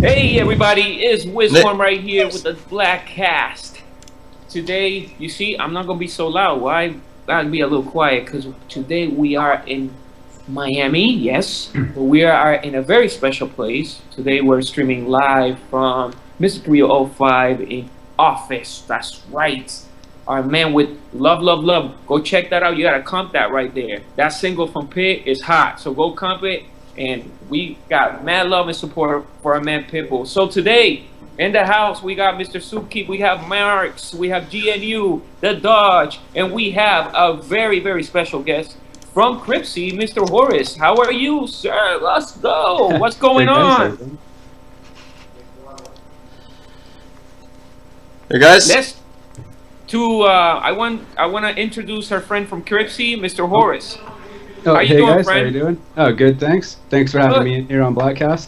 Hey everybody, it's Wisworm right here with the BlackCast. Today, you see, I'm not gonna be so loud. Why? Gotta be a little quiet because today we are in Miami, yes, but we are in a very special place. Today we're streaming live from Mr. 305 in Office. That's right. Our man with Love, Love, Love. Go check that out. You gotta comp that right there. That single from Pit is hot. So go comp it. And we got mad love and support for our man Pitbull. So today, in the house, we got Mr. Soepkip, we have MaarX, we have GNU, TheDoge, and we have a very, very special guest from Cryptsy, Mr. Horus. How are you, sir? Let's go. What's going on? Hey guys. I want to introduce our friend from Cryptsy, Mr. Horus. Oh, how you hey doing, guys, friend? how you doing? Oh, good, thanks. Thanks for having me here on BlackCast.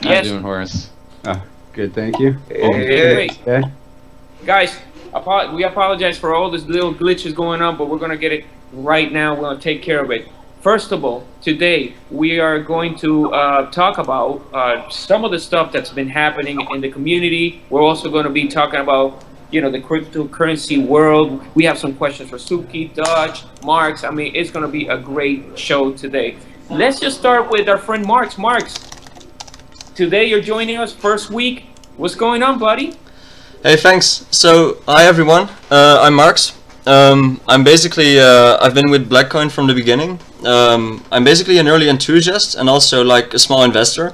Yes. How you doing, Horus? Oh, good, thank you. Great. Okay. Guys, we apologize for all these little glitches going on, but we're going to get it right now. We're going to take care of it. First of all, today we are going to talk about some of the stuff that's been happening in the community. We're also going to be talking about, you know, the cryptocurrency world. We have some questions for Soepkip, Doge, MaarX. I mean, it's going to be a great show today. Let's just start with our friend MaarX. MaarX, today you're joining us first week. What's going on, buddy? Hey, thanks. So, hi everyone. I'm MaarX. I'm basically, I've been with Blackcoin from the beginning. I'm basically an early enthusiast and also like a small investor.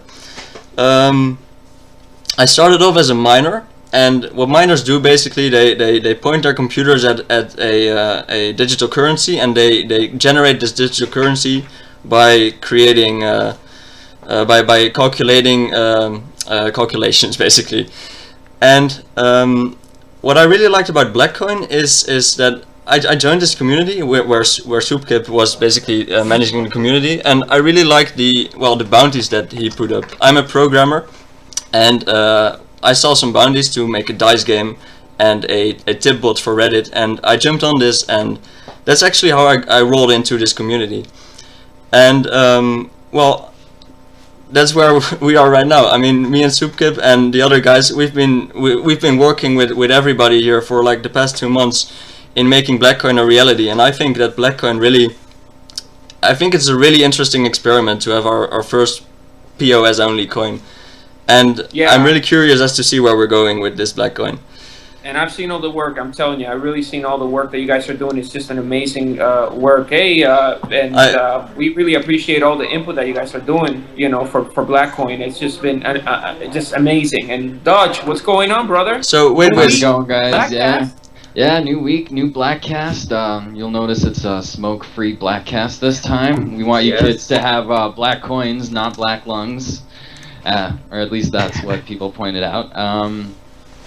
I started off as a miner. And what miners do basically, they point their computers at a digital currency, and they generate this digital currency by creating by calculating calculations basically. And what I really liked about Blackcoin is that I joined this community where Soepkip was basically managing the community, and I really liked the bounties that he put up. I'm a programmer, and I saw some bounties to make a dice game and a tip bot for Reddit, and I jumped on this, and that's actually how I rolled into this community. And well, that's where we are right now. I mean, me and Soepkip and the other guys, we've been working with everybody here for like the past 2 months in making Blackcoin a reality, and I think that Blackcoin really, I think it's a really interesting experiment to have our first POS only coin. And yeah, I'm really curious as to see where we're going with this Blackcoin. And I've seen all the work. I'm telling you, I've really seen all the work that you guys are doing. It's just an amazing work. Hey, we really appreciate all the input that you guys are doing. You know, for Blackcoin, it's just been just amazing. And Doge, what's going on, brother? So wait, how's it going, guys? BlackCast? Yeah, new week, new BlackCast. You'll notice it's a smoke-free BlackCast this time. We want you kids to have black coins, not black lungs. Or at least that's what people pointed out.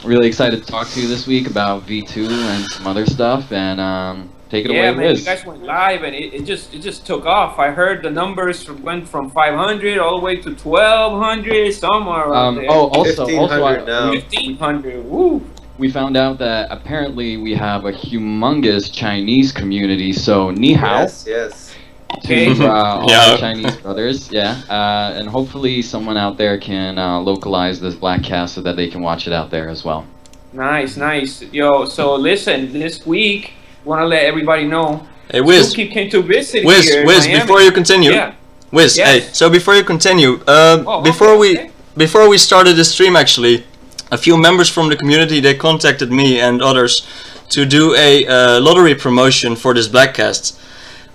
Really excited to talk to you this week about V2 and some other stuff, and take it away, man, Wiz. you guys went live, and it just took off. I heard the numbers went from 500 all the way to 1,200, somewhere around there. Oh, also 1,500. Woo! We found out that apparently we have a humongous Chinese community. So ni hao. Yes. To all our Chinese brothers, and hopefully someone out there can localize this BlackCast so that they can watch it out there as well. Nice. Yo, so listen, this week, want to let everybody know, hey, Wiz, Soepkip came to visit Wiz, here in Wiz, Miami. before you continue, Wiz, yes. hey, so before you continue, okay. before we started the stream, actually, a few members from the community, they contacted me and others to do a lottery promotion for this BlackCast.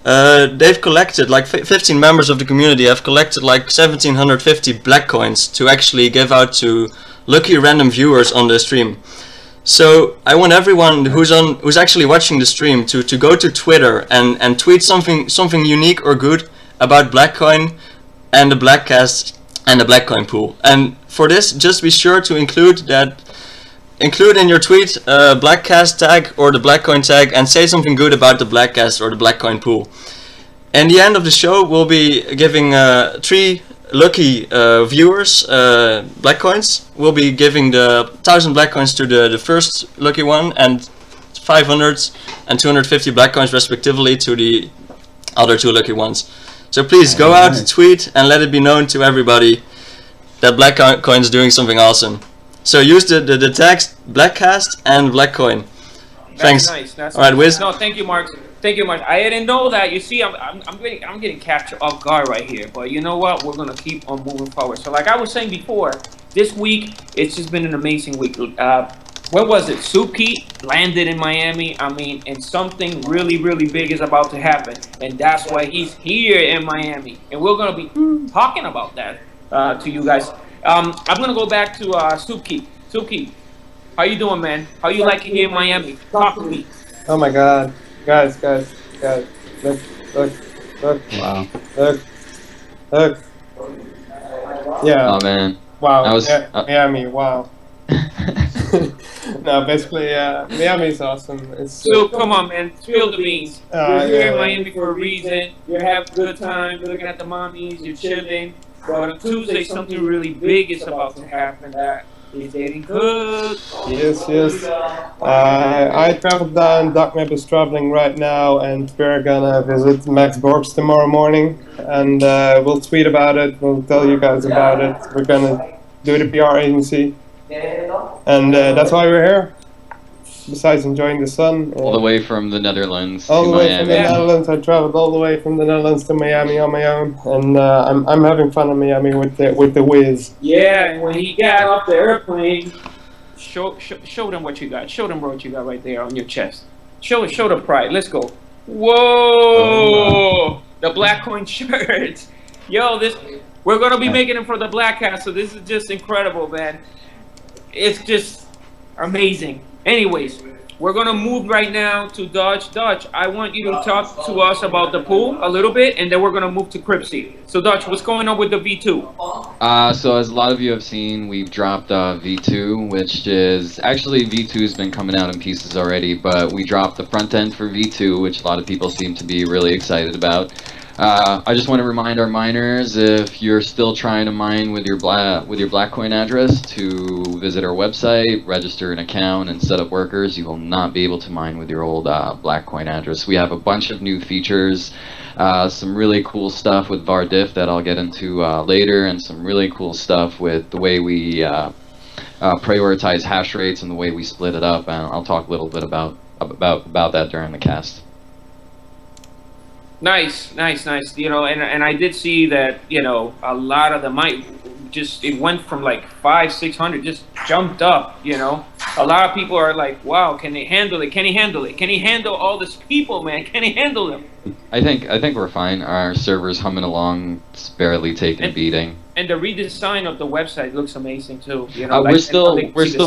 They've collected, like 15 members of the community have collected like 1,750 black coins to actually give out to lucky random viewers on the stream. So I want everyone who's actually watching the stream to go to Twitter and tweet something unique or good about Blackcoin and the BlackCast and the Blackcoin pool. And for this, just be sure to include in your tweet BlackCast tag or the Blackcoin tag, and say something good about the BlackCast or the Blackcoin pool. And the end of the show, we'll be giving 3 lucky viewers Blackcoins. We'll be giving the 1,000 Blackcoins to the first lucky one, and 500 and 250 Blackcoins respectively to the other 2 lucky ones. So please go out, tweet, and let it be known to everybody that BlackCoin's doing something awesome. So use the tags BlackCast and BlackCoin. Thanks. Nice. That's all right, Wiz. No, thank you, Mark. Thank you much. I didn't know that. You see, I'm getting captured off guard right here. But you know what? We're gonna keep on moving forward. So like I was saying before, this week it's just been an amazing week. When was it? Soepkip landed in Miami. I mean, and something really, really big is about to happen, and that's why he's here in Miami. And we're gonna be talking about that to you guys. I'm gonna go back to Soepkip. Soepkip, how you doing, man? How you like it here in Miami? Talk to me. Oh my God, guys, look, Wow. look. Yeah. Oh man. Wow. That was, Miami. Wow. No, basically, Miami is awesome. It's So come on, man, spill the beans. You're here in yeah. Miami for a reason. You're having a good time, you're looking at the mommies, you're chilling. But on Tuesday, something really big is about to happen. That is getting good. Yes. I traveled down. DocMap is traveling right now, and we're gonna visit Max Borg's tomorrow morning, and we'll tweet about it. We'll tell you guys about it. We're gonna do the PR agency, and that's why we're here. Besides enjoying the sun. all the way from the Netherlands All to the way from the Miami. Netherlands. I traveled all the way from the Netherlands to Miami on my own, and I'm having fun in Miami with the Wiz. Yeah, and when he got off the airplane, show them what you got. Show them what you got right there on your chest. Show the pride. Let's go. Whoa! The BlackCoin shirt. Yo, we're gonna be making them for the BlackCast, so this is just incredible, man. It's just amazing. Anyways, we're gonna move right now to Dodge. Dodge, I want you to talk to us about the pool a little bit, and then we're gonna move to Cryptsy. So Dodge, what's going on with the V2? So as a lot of you have seen, we've dropped V2, which is actually V2's been coming out in pieces already, but we dropped the front end for V2, which a lot of people seem to be really excited about. I just want to remind our miners, if you're still trying to mine with your BlackCoin address, to visit our website, register an account, and set up workers. You will not be able to mine with your old BlackCoin address. We have a bunch of new features, some really cool stuff with VARDIF that I'll get into later, and some really cool stuff with the way we prioritize hash rates and the way we split it up. And I'll talk a little bit about that during the cast. Nice. You know, and I did see that, you know, a lot of them it went from like 500-600, just jumped up, you know. A lot of people are like, wow, can they handle it? Can he handle it? Can he handle all these people, man? Can he handle them? I think we're fine. Our server's humming along. It's barely taking a beating. And the redesign of the website looks amazing too. You know, we're still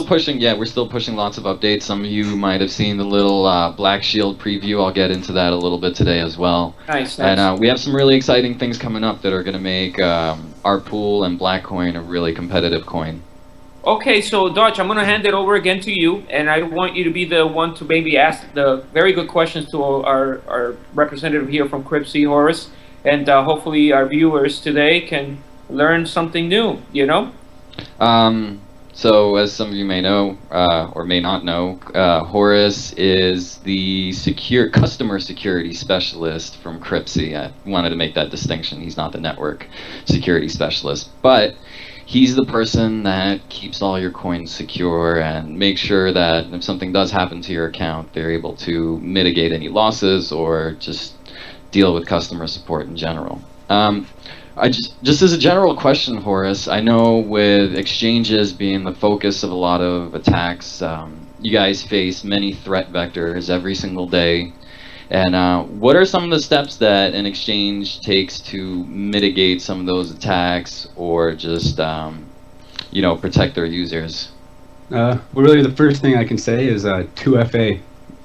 pushing. Yeah, we're still pushing lots of updates. Some of you might have seen the little Black Shield preview. I'll get into that a little bit today as well. Nice. And we have some really exciting things coming up that are going to make our pool and BlackCoin a really competitive coin. Okay, so Dodge, I'm gonna hand it over again to you, and I want you to be the one to maybe ask the very good questions to our representative here from Cryptsy, Horus, and hopefully our viewers today can learn something new, you know? So as some of you may know, or may not know, Horus is the customer security specialist from Cryptsy. I wanted to make that distinction. He's not the network security specialist, but he's the person that keeps all your coins secure and makes sure that if something does happen to your account, they're able to mitigate any losses or just deal with customer support in general. Just as a general question, Horus, I know with exchanges being the focus of a lot of attacks, you guys face many threat vectors every single day. And what are some of the steps that an exchange takes to mitigate some of those attacks, or just you know, protect their users? Well, really, the first thing I can say is 2FA.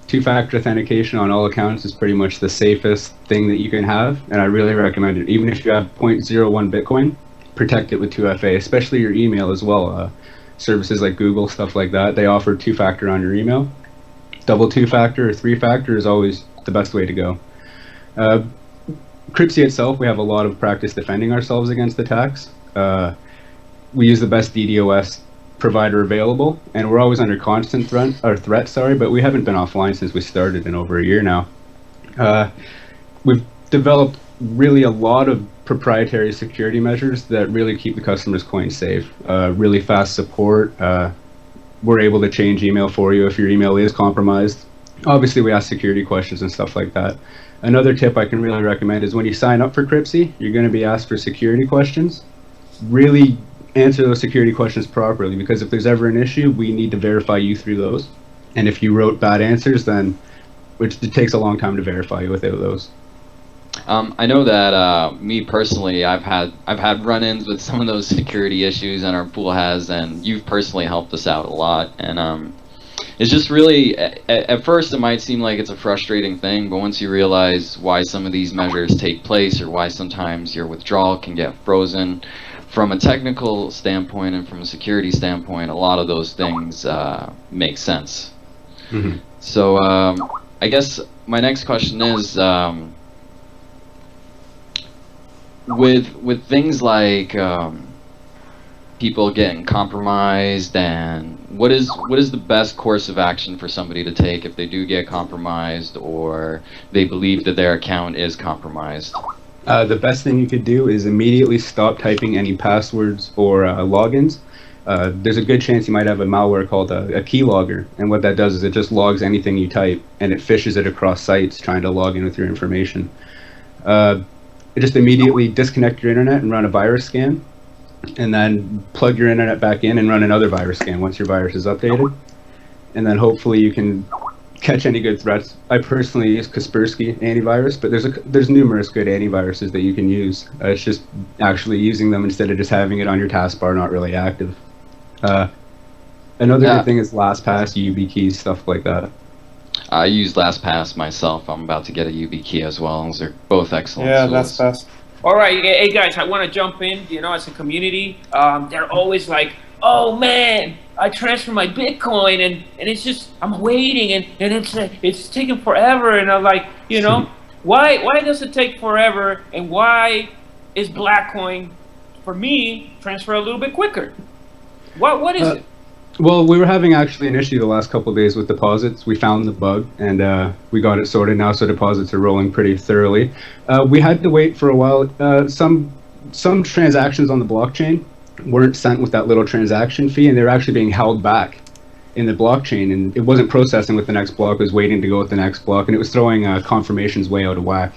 Two-factor authentication on all accounts is pretty much the safest thing that you can have, and I really recommend it. Even if you have 0.01 Bitcoin, protect it with 2FA, especially your email as well. Services like Google, stuff like that, they offer two-factor on your email. Double two-factor or three-factor is always the best way to go. Cryptsy itself, we have a lot of practice defending ourselves against attacks. We use the best DDoS provider available, and we're always under constant threat, but we haven't been offline since we started in over a year now. We've developed really a lot of proprietary security measures that really keep the customer's coin safe. Really fast support. We're able to change email for you if your email is compromised. Obviously, we ask security questions and stuff like that. Another tip I can really recommend is when you sign up for Cryptsy, you're going to be asked for security questions. Really answer those security questions properly, because if there's ever an issue, we need to verify you through those. And if you wrote bad answers, then it takes a long time to verify you without those. I know that me personally, I've had run-ins with some of those security issues, and our pool has, and you've personally helped us out a lot. And it's just really, at first it might seem like it's a frustrating thing, but once you realize why some of these measures take place, or why sometimes your withdrawal can get frozen, from a technical standpoint and from a security standpoint, a lot of those things make sense. Mm-hmm. So I guess my next question is, with things like people getting compromised, and what is the best course of action for somebody to take if they do get compromised or they believe that their account is compromised? The best thing you could do is immediately stop typing any passwords or logins. There's a good chance you might have a malware called a keylogger, and what that does is it just logs anything you type and it fishes it across sites trying to log in with your information. Just immediately disconnect your internet and run a virus scan, and then plug your internet back in and run another virus scan once your virus is updated, and then hopefully you can catch any good threats. I personally use Kaspersky antivirus, but there's numerous good antiviruses that you can use. It's just actually using them instead of just having it on your taskbar not really active. Another good thing is LastPass, YubiKeys, stuff like that. I use LastPass myself. I'm about to get a YubiKey as well. Those are both excellent. Yeah, tools. LastPass. All right, hey guys, I want to jump in. You know, as a community, they're always like, "Oh man, I transfer my Bitcoin and it's just I'm waiting and it's taking forever." And I'm like, you know, why does it take forever? And why is BlackCoin, for me, transfer a little bit quicker? What is it? Well, we were having actually an issue the last couple of days with deposits. We found the bug, and we got it sorted now, so deposits are rolling pretty thoroughly. We had to wait for a while. Some transactions on the blockchain weren't sent with that little transaction fee, and they were actually being held back in the blockchain, and it wasn't processing with the next block. It was waiting to go with the next block, and it was throwing confirmations way out of whack.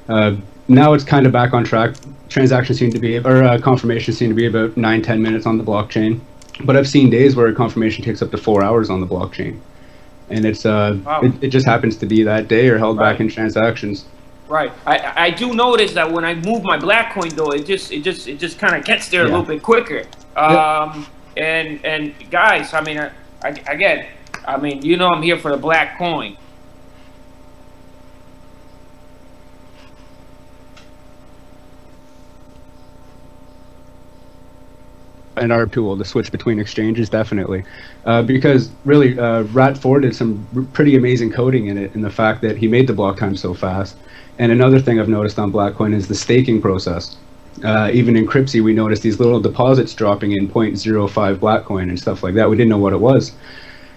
Now it's kind of back on track. Transactions seem to be, or confirmations seem to be about 9-10 minutes on the blockchain. But I've seen days where a confirmation takes up to 4 hours on the blockchain, and it's wow. it just happens to be that day or held back in transactions. Right. I do notice that when I move my BlackCoin though, it just kind of gets there a little bit quicker. And guys, I mean, again, I mean, you know, I'm here for the BlackCoin. And our tool to switch between exchanges, definitely, because really Rat4 did some pretty amazing coding in it, in the fact that he made the block time so fast. And another thing I've noticed on BlackCoin is the staking process. Even in Cryptsy, we noticed these little deposits dropping in 0.05 BlackCoin and stuff like that. We didn't know what it was.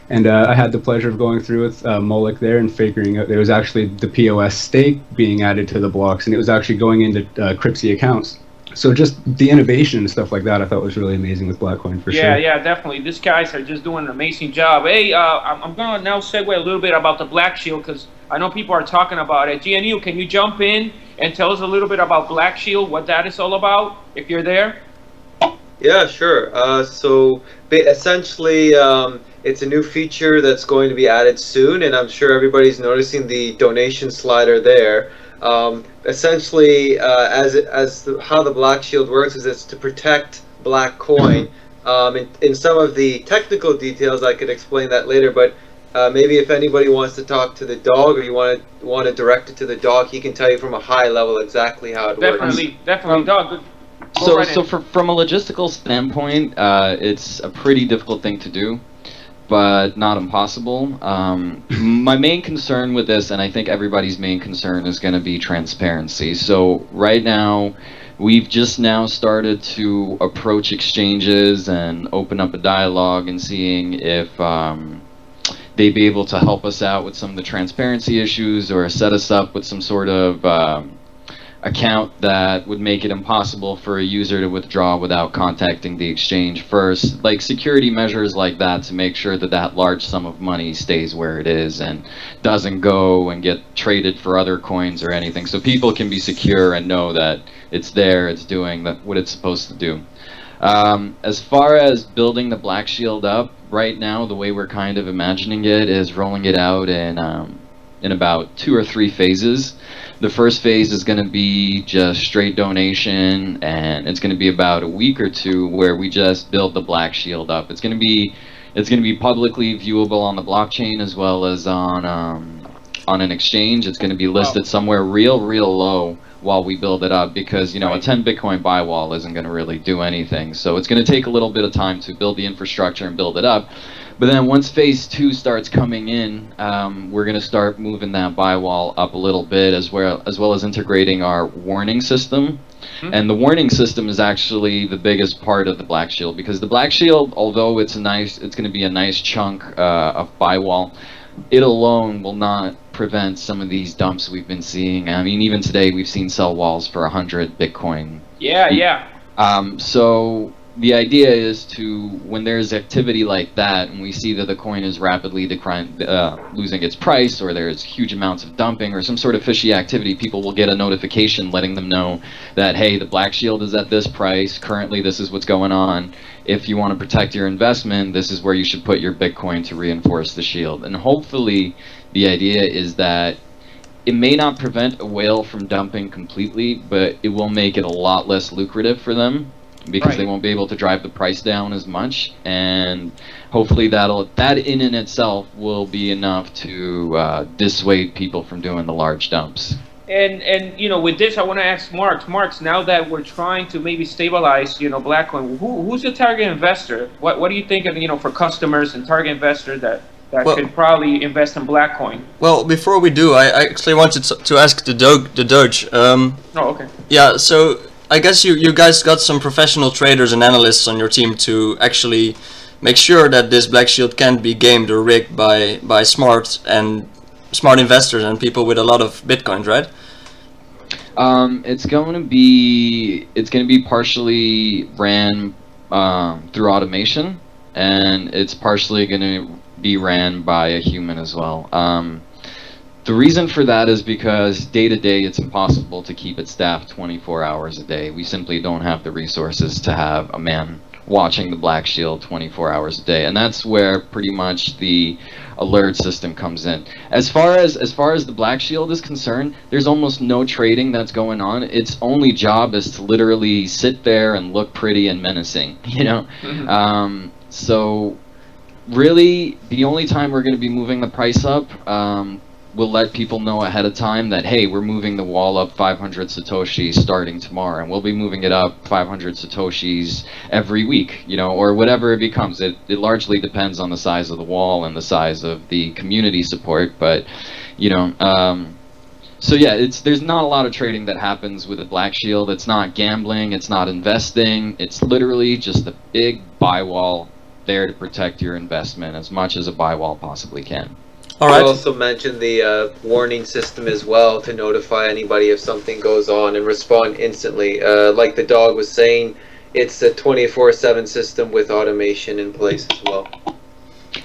And I had the pleasure of going through with MaarX there and figuring out there was actually the POS stake being added to the blocks, and it was actually going into Cryptsy accounts. So just the innovation and stuff like that, I thought was really amazing with BlackCoin for sure. Yeah, definitely. These guys are just doing an amazing job. Hey, I'm going to now segue a little bit about the Black Shield, because I know people are talking about it. GNU, can you jump in and tell us a little bit about Black Shield, what that is all about, if you're there? Yeah, sure. So essentially, it's a new feature that's going to be added soon, and I'm sure everybody's noticing the donation slider there. Essentially, how the Black Shield works is it's to protect black coin. In some of the technical details, I could explain that later, but maybe if anybody wants to talk to TheDoge, or you want to direct it to TheDoge, he can tell you from a high level exactly how it works. Definitely, Doug. From a logistical standpoint, it's a pretty difficult thing to do, but not impossible. My main concern with this, and I think everybody's main concern, is going to be transparency. So right now, we've just now started to approach exchanges and open up a dialogue and seeing if they'd be able to help us out with some of the transparency issues, or set us up with some sort of account that would make it impossible for a user to withdraw without contacting the exchange first, like security measures like that, to make sure that that large sum of money stays where it is and doesn't go and get traded for other coins or anything, so people can be secure and know that it's there, it's doing what it's supposed to do. As far as building the Black Shield up, right now the way we're kind of imagining it is rolling it out in about 2 or 3 phases. The first phase is going to be just straight donation, and it's going to be about a week or 2 where we just build the Black Shield up. It's going to be publicly viewable on the blockchain as well as on an exchange. It's going to be listed somewhere real low while we build it up, because, you know, a 10 Bitcoin buy wall isn't going to really do anything. So it's going to take a little bit of time to build the infrastructure and build it up. But then once phase 2 starts coming in, we're going to start moving that buy wall up a little bit, as well as integrating our warning system. And the warning system is actually the biggest part of the Black Shield, because the Black Shield, although it's going to be a nice chunk of buy wall, it alone will not prevent some of these dumps we've been seeing. I mean, even today we've seen sell walls for 100 Bitcoin. Yeah. So the idea is to, when there's activity like that, and we see that the coin is rapidly losing its price, or there's huge amounts of dumping or some sort of fishy activity, people will get a notification letting them know that, hey, the Black Shield is at this price, currently this is what's going on. If you want to protect your investment, this is where you should put your Bitcoin to reinforce the shield. And hopefully the idea is that it may not prevent a whale from dumping completely, but it will make it a lot less lucrative for them, because they won't be able to drive the price down as much, and hopefully that in and itself will be enough to dissuade people from doing the large dumps. And you know, with this, I want to ask MaarX, now that we're trying to maybe stabilize, you know, Blackcoin, who's the target investor? What do you think of, you know, for customers and target investors that could probably invest in Blackcoin? Well, before we do, I actually wanted to ask the Doge. Oh, okay. Yeah, so I guess you guys got some professional traders and analysts on your team to actually make sure that this Black Shield can't be gamed or rigged by smart investors and people with a lot of Bitcoins, right? It's going to be partially ran through automation, and it's partially going to be ran by a human as well. The reason for that is because day to day it's impossible to keep it staffed 24 hours a day. We simply don't have the resources to have a man watching the Black Shield 24 hours a day, and that's where pretty much the alert system comes in. As far as the Black Shield is concerned, there's almost no trading that's going on. Its only job is to literally sit there and look pretty and menacing, you know. So really the only time we're going to be moving the price up, we'll let people know ahead of time that, hey, we're moving the wall up 500 Satoshis starting tomorrow, and we'll be moving it up 500 Satoshis every week, you know, or whatever it becomes. It largely depends on the size of the wall and the size of the community support, but, you know, so yeah, there's not a lot of trading that happens with a Black Shield. It's not gambling, it's not investing, it's literally just a big buy wall there to protect your investment as much as a buy wall possibly can. All right. I also mentioned the warning system as well to notify anybody if something goes on and respond instantly. Like the dog was saying, it's a 24/7 system with automation in place as well.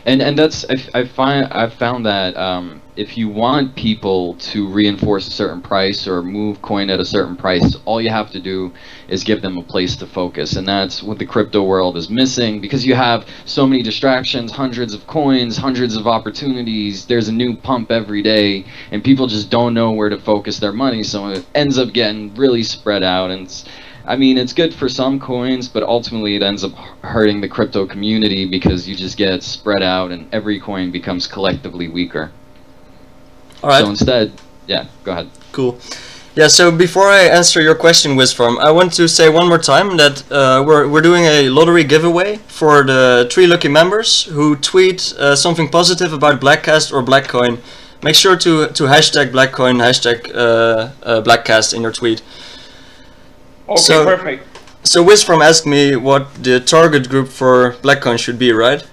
And that's I've found that if you want people to reinforce a certain price or move coin at a certain price, all you have to do is give them a place to focus, and that's what the crypto world is missing, because you have so many distractions, hundreds of coins, hundreds of opportunities, there's a new pump every day, and people just don't know where to focus their money, so it ends up getting really spread out. And I mean, it's good for some coins, but ultimately it ends up hurting the crypto community, because you just get spread out and every coin becomes collectively weaker. All right. So instead, yeah, go ahead. Cool. Yeah, so before I answer your question, Wisform, I want to say one more time that we're doing a lottery giveaway for the 3 lucky members who tweet something positive about BlackCast or Blackcoin. Make sure to hashtag Blackcoin, hashtag BlackCast in your tweet. Okay, so, perfect. So Wisform asked me what the target group for Blackcoin should be, right?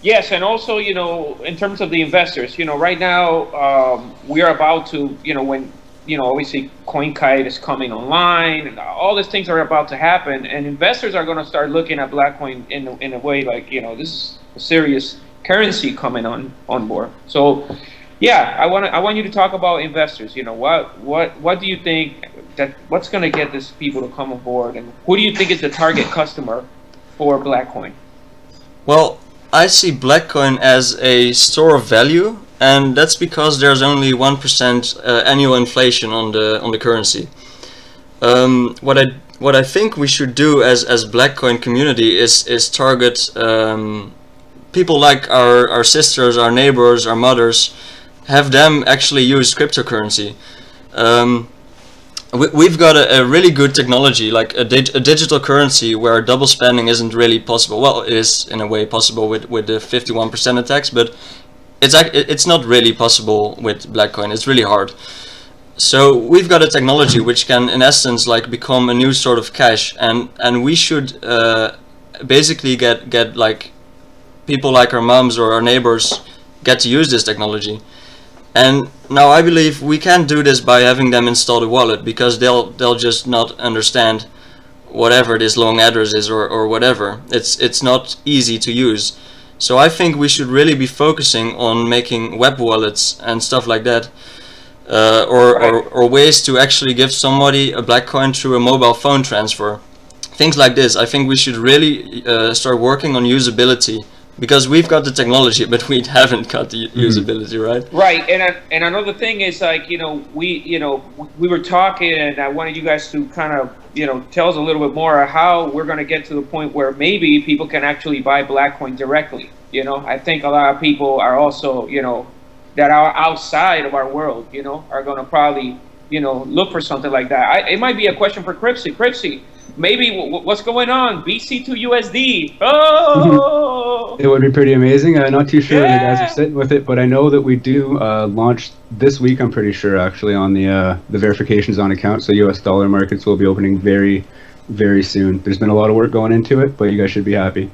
Yes, and also, you know, in terms of the investors, you know, right now we are about to, you know, when you know, obviously CoinKite is coming online, and all these things are about to happen, and investors are going to start looking at Blackcoin in a way like, you know, this is a serious currency coming on board. So, yeah, I want you to talk about investors. You know, what do you think what's going to get these people to come on board, and who do you think is the target customer for Blackcoin? Well, I see Blackcoin as a store of value, and that's because there's only 1% annual inflation on the currency. What I think we should do as Blackcoin community is target people like our sisters, our neighbors, our mothers, have them actually use cryptocurrency. We've got a really good technology, like a digital currency where double spending isn't really possible. Well, it is in a way possible with the 51% attacks, but it's not really possible with Blackcoin. It's really hard. So we've got a technology which can, in essence, like become a new sort of cash, and we should basically get like people like our moms or our neighbors get to use this technology. And now I believe we can't do this by having them install the wallet, because they'll just not understand whatever this long address is or whatever. It's not easy to use. So I think we should really be focusing on making web wallets and stuff like that, or ways to actually give somebody a Blackcoin through a mobile phone transfer. Things like this. I think we should really start working on usability, because we've got the technology, but we haven't got the usability, right? Right, and another thing is, like, you know, we were talking, and I wanted you guys to kind of, you know, tell us a little bit more how we're going to get to the point where maybe people can actually buy Blackcoin directly. You know, I think a lot of people are also, you know, that are outside of our world, you know, are going to probably, you know, look for something like that. It might be a question for Cryptsy. Cryptsy, maybe what's going on? BC to USD. Oh! It would be pretty amazing. Not too sure what you guys are sitting with it, but I know that we do launch this week, I'm pretty sure, actually, on the verifications on account. So US dollar markets will be opening very, very soon. There's been a lot of work going into it, but you guys should be happy.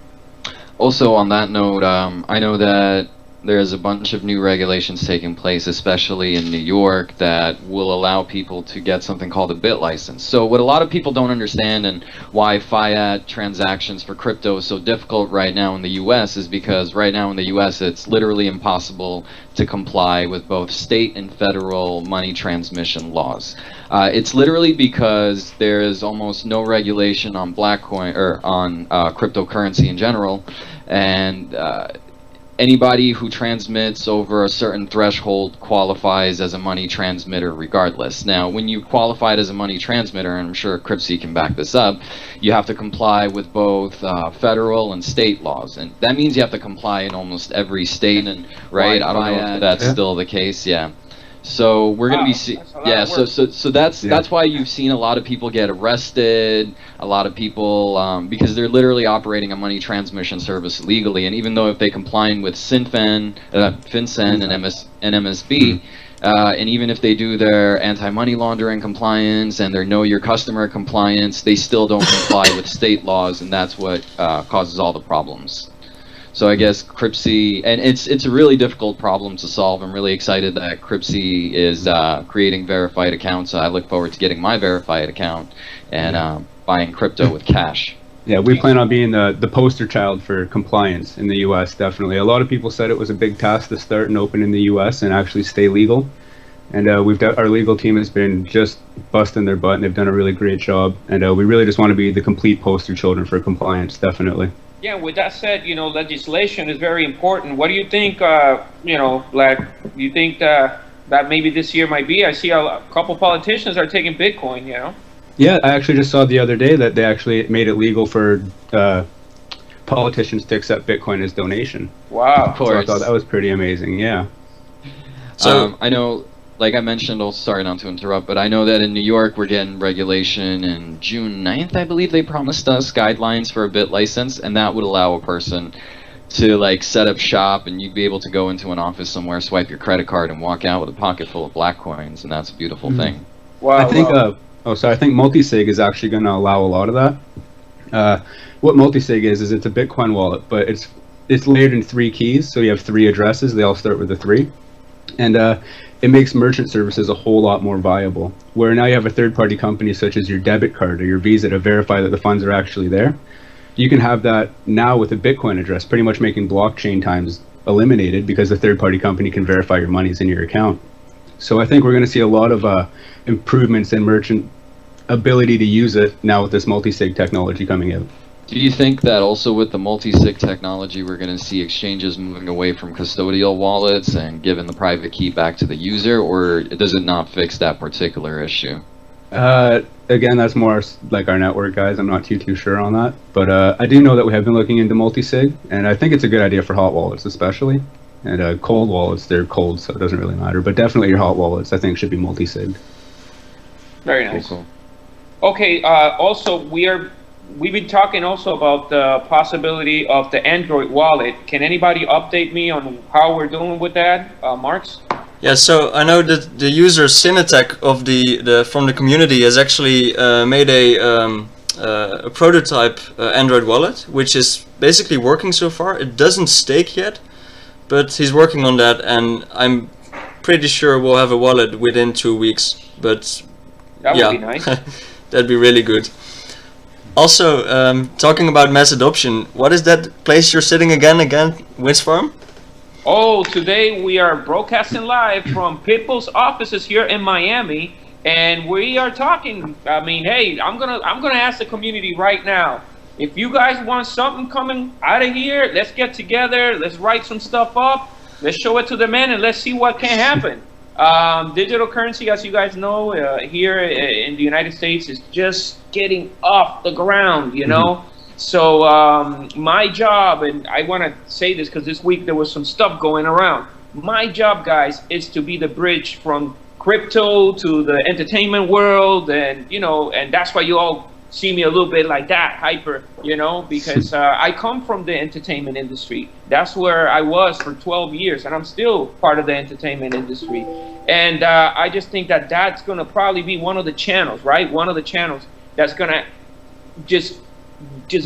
Also, on that note, I know that there's a bunch of new regulations taking place, especially in New York, that will allow people to get something called a bit license. So what a lot of people don't understand, and why fiat transactions for crypto is so difficult right now in the US, is because right now in the US it's literally impossible to comply with both state and federal money transmission laws. It's literally because there is almost no regulation on Blackcoin, or on cryptocurrency in general, and anybody who transmits over a certain threshold qualifies as a money transmitter regardless. Now, when you qualified as a money transmitter, and I'm sure Cryptsy can back this up, you have to comply with both federal and state laws. And that means you have to comply in almost every state, and right? I don't know if that's still the case, yeah. So we're going to be so that's why you've seen a lot of people get arrested, a lot of people because they're literally operating a money transmission service legally, and even though if they comply with FinCEN and MSB, and even if they do their anti-money laundering compliance and their know your customer compliance, they still don't comply with state laws, and that's what causes all the problems. So I guess Cryptsy, and it's a really difficult problem to solve. I'm really excited that Cryptsy is creating verified accounts. I look forward to getting my verified account and buying crypto with cash. Yeah, we plan on being the poster child for compliance in the US, definitely. A lot of people said it was a big task to start and open in the US and actually stay legal. And our legal team has been just busting their butt, and they've done a really great job. And we really just want to be the complete poster children for compliance, definitely. Yeah, with that said, you know, legislation is very important. What do you think, you know, Black, do you think that maybe this year might be? I see a couple politicians are taking Bitcoin, you know? Yeah, I actually just saw the other day that they actually made it legal for politicians to accept Bitcoin as donation. Wow. Of course. So I thought that was pretty amazing, yeah. So I know, like I mentioned, sorry not to interrupt, but I know that in New York we're getting regulation in June 9th, I believe they promised us guidelines for a bit license, and that would allow a person to like set up shop, and you'd be able to go into an office somewhere, swipe your credit card, and walk out with a pocket full of black coins, and that's a beautiful thing. Wow. I think, I think multisig is actually going to allow a lot of that. What multisig is it's a Bitcoin wallet, but it's layered in 3 keys, so you have 3 addresses, they all start with a 3. And it makes merchant services a whole lot more viable. Where now you have a third-party company such as your debit card or your Visa to verify that the funds are actually there. You can have that now with a Bitcoin address, pretty much making blockchain times eliminated because the third-party company can verify your money's in your account. So I think we're going to see a lot of improvements in merchant ability to use it now with this multi-sig technology coming out. Do you think that also with the multi-sig technology we're going to see exchanges moving away from custodial wallets and giving the private key back to the user, or does it not fix that particular issue? Again, that's more like our network guys. I'm not too sure on that. But I do know that we have been looking into multi-sig, and I think it's a good idea for hot wallets especially. And cold wallets, they're cold, so it doesn't really matter. But definitely your hot wallets, I think, should be multi-sig. Very nice. Cool. Okay, also, we've been talking also about the possibility of the Android wallet. Can anybody update me on how we're doing with that, MaarX? Yeah, so I know that the user Cinetech of from the community has actually made a prototype Android wallet, which is basically working so far. It doesn't stake yet, but he's working on that, and I'm pretty sure we'll have a wallet within 2 weeks. But that would be nice. That'd be really good. Also, talking about mass adoption, what is that place you're sitting again, Wiz Farm? Oh, today we are broadcasting live from Pitbull's offices here in Miami, and we are talking. I mean, hey, I'm gonna ask the community right now. If you guys want something coming out of here, let's get together. Let's write some stuff up. Let's show it to the men, and let's see what can happen. Digital currency, as you guys know, here in the United States is just getting off the ground, you know. So my job, and I want to say this because this week there was some stuff going around. My job, guys, is to be the bridge from crypto to the entertainment world, and you know, and that's why you all see me a little bit like that, hyper, you know, because I come from the entertainment industry. That's where I was for 12 years, and I'm still part of the entertainment industry. And I just think that that's going to probably be one of the channels, right? One of the channels that's going to just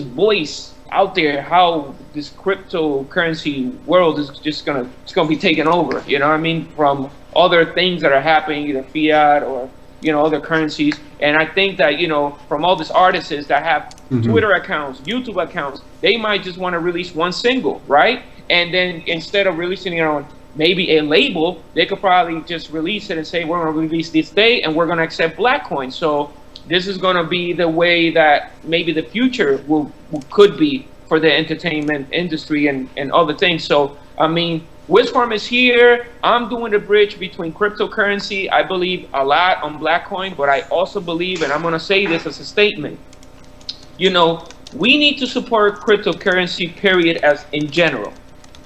voice out there how this cryptocurrency world is just going to be taken over, you know what I mean, from other things that are happening, either fiat or, you know, other currencies. And I think that, you know, from all these artists that have Twitter accounts, YouTube accounts, they might just want to release one single, right? And then instead of releasing it on maybe a label, they could probably just release it and say, we're going to release this day and we're going to accept black coins. So this is going to be the way that maybe the future could be for the entertainment industry and other things. So, I mean, Wisfarm is here. I'm doing the bridge between cryptocurrency. I believe a lot on Blackcoin, but I also believe, and I'm going to say this as a statement, you know, we need to support cryptocurrency, period, as in general.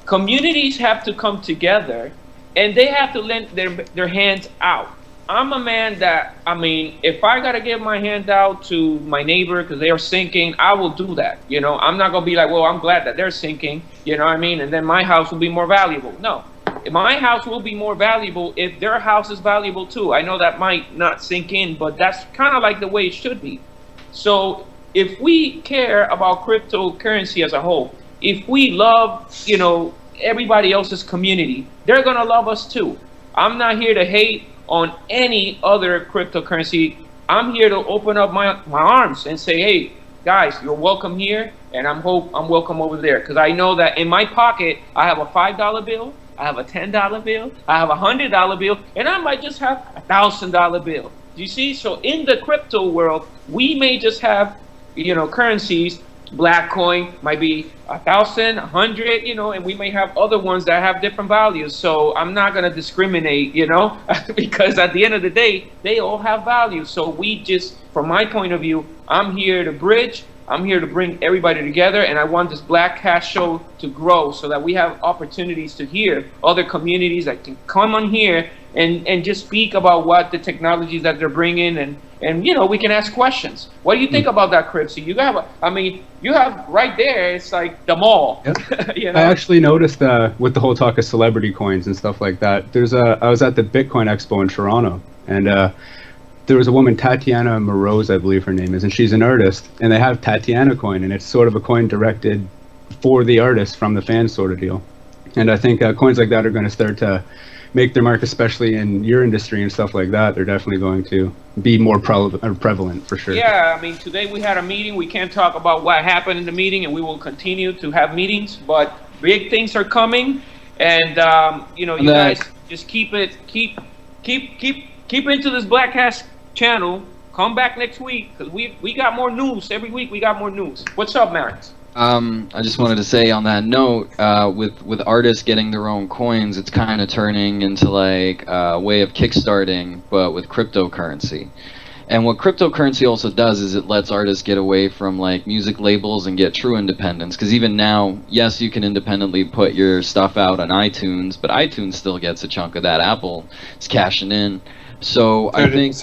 Communities have to come together and they have to lend their hands out. I'm a man that, I mean, if I got to give my hand out to my neighbor because they are sinking, I will do that. You know, I'm not going to be like, well, I'm glad that they're sinking, you know what I mean? And then my house will be more valuable. No, my house will be more valuable if their house is valuable too. I know that might not sink in, but that's kind of like the way it should be. So if we care about cryptocurrency as a whole, if we love, you know, everybody else's community, they're going to love us too. I'm not here to hate on any other cryptocurrency. I'm here to open up my arms and say, hey, guys, you're welcome here, and I'm welcome over there. Because I know that in my pocket, I have a $5 bill, I have a $10 bill, I have a $100 bill, and I might just have a $1,000 bill. Do you see? So in the crypto world, we may just have, you know, currencies. Black coin might be 1,000, 100, you know, and we may have other ones that have different values. So I'm not going to discriminate, you know, because at the end of the day, they all have value. So we just, from my point of view, I'm here to bridge. I'm here to bring everybody together, and I want this BlackCast show to grow so that we have opportunities to hear other communities that can come on here and just speak about what the technologies that they're bringing, and you know, we can ask questions. What do you think about that, Cryptsy? You have, I mean, you have right there, it's like the mall. Yep. You know? I actually noticed with the whole talk of celebrity coins and stuff like that, I was at the Bitcoin Expo in Toronto, and there was a woman, Tatiana Moroz, I believe her name is, and she's an artist, and they have Tatiana coin, and it's sort of a coin directed for the artist from the fans sort of deal. And I think coins like that are going to start to make their mark, especially in your industry and stuff like that, they're definitely going to be more prevalent for sure. Yeah, I mean, today we had a meeting. We can't talk about what happened in the meeting, and we will continue to have meetings. But big things are coming, and you know, you guys just keep into this BlackCast channel. Come back next week because we got more news every week. We got more news. What's up, MaarX? I just wanted to say on that note, with artists getting their own coins, it's kind of turning into like a way of kickstarting, but with cryptocurrency. And what cryptocurrency also does is it lets artists get away from like music labels and get true independence. Because even now, yes, you can independently put your stuff out on iTunes, but iTunes still gets a chunk of that. Apple is cashing in. So I think.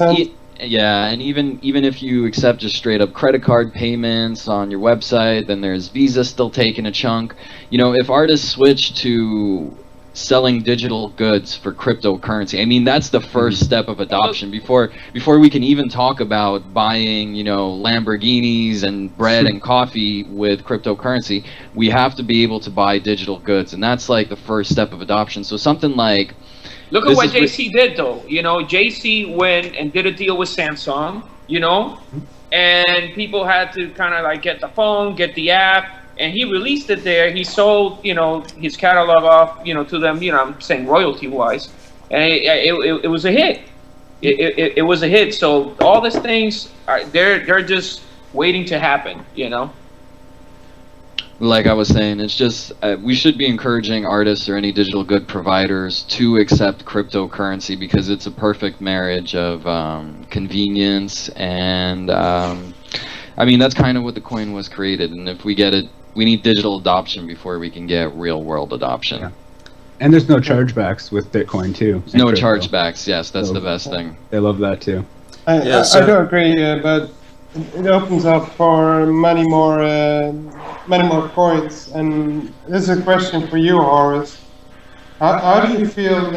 Yeah, and even if you accept just straight up credit card payments on your website, then there's Visa still taking a chunk. You know, if artists switch to selling digital goods for cryptocurrency, I mean, that's the first step of adoption. Before we can even talk about buying, you know, Lamborghinis and bread and coffee with cryptocurrency, we have to be able to buy digital goods, and that's like the first step of adoption. So something like, look at what JC did, though. You know, JC went and did a deal with Samsung, you know, and people had to kind of like get the phone, get the app, and he released it there. He sold, you know, his catalog off, you know, to them, you know, I'm saying royalty-wise, and it was a hit. It was a hit. So all these things, they're just waiting to happen, you know. Like I was saying, it's just we should be encouraging artists or any digital good providers to accept cryptocurrency because it's a perfect marriage of convenience and I mean, that's kind of what the coin was created, and if we get it, we need digital adoption before we can get real world adoption. Yeah. And there's no chargebacks with Bitcoin too. There's no chargebacks, yes, that's the best thing. They love that too. I do agree, but it opens up for many more coins. And this is a question for you, Horus. How do you feel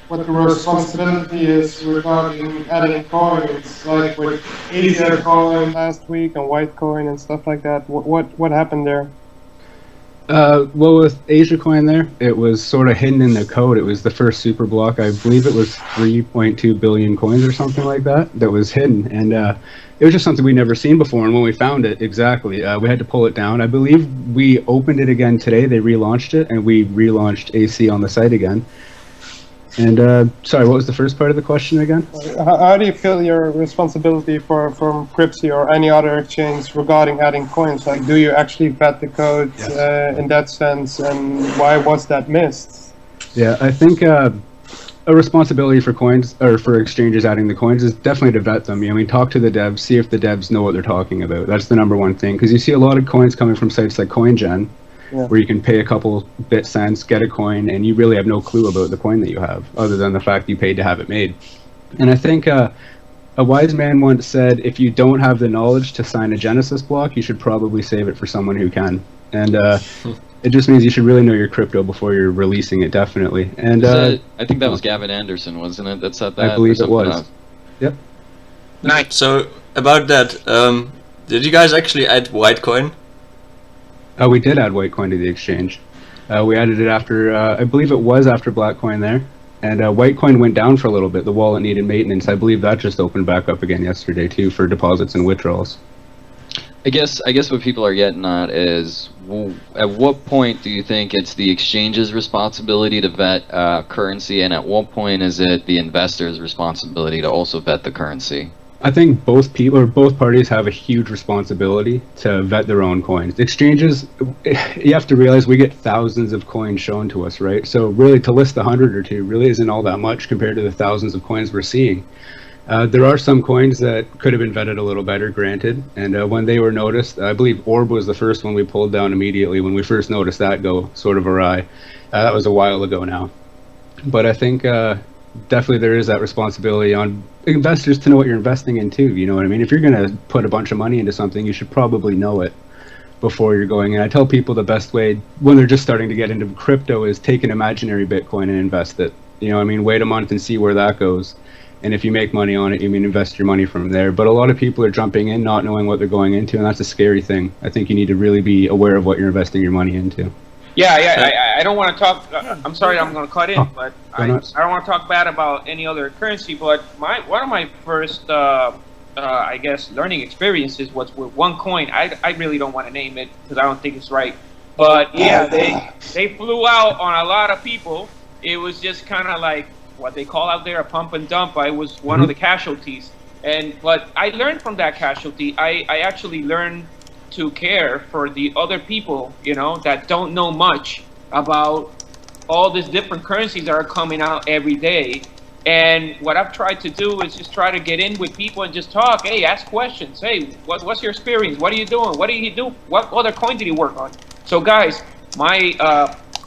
what the responsibility is regarding adding coins, like with Asia coin last week and White coin and stuff like that? What happened there? Well, with Asia coin there, it was sort of hidden in the code. It was the first super block. I believe it was 3.2 billion coins or something like that was hidden, and it was just something we'd never seen before. And when we found it, we had to pull it down. I believe we opened it again today. They relaunched it, and we relaunched AC on the site again. And sorry, what was the first part of the question again? How do you feel your responsibility from Cryptsy or any other exchange regarding adding coins? Like, do you actually vet the code in that sense, and why was that missed? Yeah, I think a responsibility for coins or for exchanges adding the coins is definitely to vet them. I mean, talk to the devs, see if the devs know what they're talking about. That's the number one thing, because you see a lot of coins coming from sites like CoinGen. Yeah. Where you can pay a couple bit cents, get a coin, and you really have no clue about the coin that you have, other than the fact you paid to have it made. And I think a wise man once said, if you don't have the knowledge to sign a Genesis block, you should probably save it for someone who can. And it just means you should really know your crypto before you're releasing it, definitely. And I think that was Gavin Anderson, wasn't it, that said that? I believe it was. Yep. Nice. So, about that, did you guys actually add Whitecoin? We did add Whitecoin to the exchange. We added it after, I believe it was after BlackCoin there, and Whitecoin went down for a little bit. The wallet needed maintenance. I believe that just opened back up again yesterday too for deposits and withdrawals. I guess what people are getting at is, at what point do you think it's the exchange's responsibility to vet currency, and at what point is it the investor's responsibility to also vet the currency? I think both parties have a huge responsibility to vet their own coins. Exchanges, you have to realize we get thousands of coins shown to us, right? So really to list 100 or two really isn't all that much compared to the thousands of coins we're seeing. There are some coins that could have been vetted a little better, granted, and when they were noticed, I believe Orb was the first one we pulled down immediately when we first noticed that go sort of awry. That was a while ago now. But I think definitely there is that responsibility on investors to know what you're investing in too, you know what I mean? If you're going to put a bunch of money into something, you should probably know it before you're going in. I tell people the best way when they're just starting to get into crypto is take an imaginary Bitcoin and invest it. You know what I mean? Wait a month and see where that goes. And if you make money on it, you mean invest your money from there. But a lot of people are jumping in not knowing what they're going into, and that's a scary thing. I think you need to really be aware of what you're investing your money into. I don't want to talk. I'm sorry, I'm going to cut in, but I don't want to talk bad about any other currency. But one of my first, I guess, learning experiences was with OneCoin. I really don't want to name it because I don't think it's right. But yeah, they flew out on a lot of people. It was just kind of like what they call out there a pump and dump. I was one of the casualties, but I learned from that casualty. I actually learned to care for the other people, that don't know much about all these different currencies that are coming out every day. And what I've tried to do is just try to get in with people and just talk. Hey, ask questions. Hey, what's your experience? What are you doing? What do you do? What other coin did you work on? So guys, my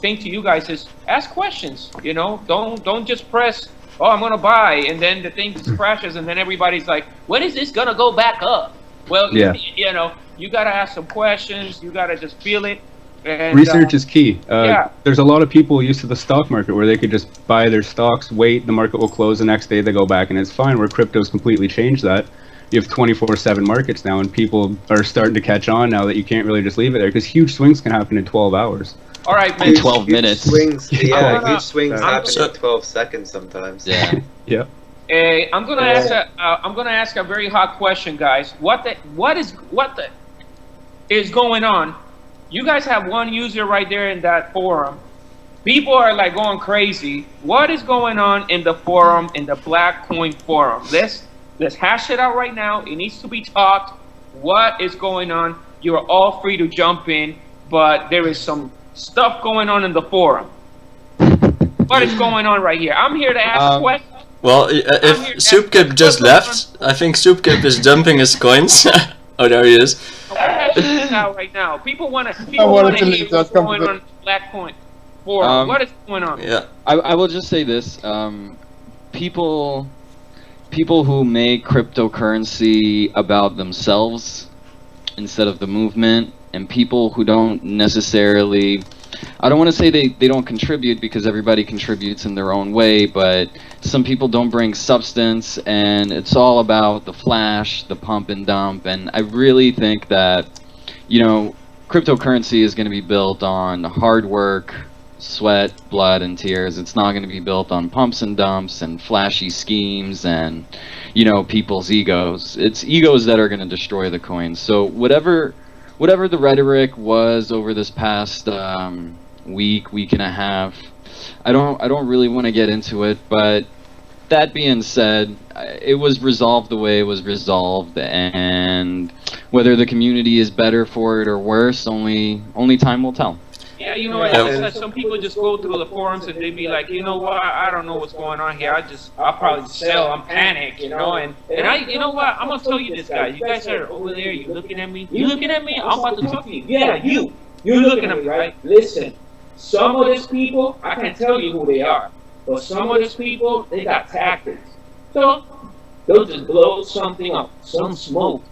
thing to you guys is ask questions. Don't just press, oh, I'm gonna buy, and then the thing just crashes, and then everybody's like, when is this gonna go back up? Well, you gotta ask some questions. You gotta just feel it. And, research is key. There's a lot of people used to the stock market where they could just buy their stocks, wait, the market will close the next day, they go back, and it's fine. Where crypto's completely changed that. You have 24/7 markets now, and people are starting to catch on now that you can't really just leave it there because huge swings can happen in 12 hours. All right, man. In 12 minutes. Swings, huge swings happen in 12 seconds sometimes. Yeah. Yeah. I'm gonna ask a very hot question, guys. What is going on? You guys have one user right there in that forum. People are like going crazy. What is going on in the forum, in the Black Coin forum? Let's hash it out right now. It needs to be talked. What is going on? You're all free to jump in, but there is some stuff going on in the forum. What is going on right here? I'm here to ask questions. Well, if Soepkip just left, I think Soepkip is dumping his coins. Oh, there he is. Out right now. People want to hear what's going on in Black Coin forum. What is going on? Yeah. I will just say this. People who make cryptocurrency about themselves instead of the movement, and people who don't necessarily, I don't want to say they don't contribute because everybody contributes in their own way, but some people don't bring substance and it's all about the flash, the pump and dump. And I really think that, cryptocurrency is going to be built on hard work, sweat, blood, and tears. It's not going to be built on pumps and dumps and flashy schemes and, people's egos. It's egos that are going to destroy the coins. So whatever the rhetoric was over this past week and a half, I don't really want to get into it, but that being said, it was resolved the way it was resolved, and whether the community is better for it or worse, only time will tell. Yeah, some people just go through the forums and they be like, you know what, I don't know what's going on here. I'll probably sell. I'm panicked, and you know what, I'm gonna tell you this, guy. You guys are over there. You looking at me? You looking at me? I'm about to talk to you. Yeah, you're looking at me, right? Listen, some of these people, I can't tell you who they are, but some of these people, they got tactics. So they'll just blow something up, some smoke,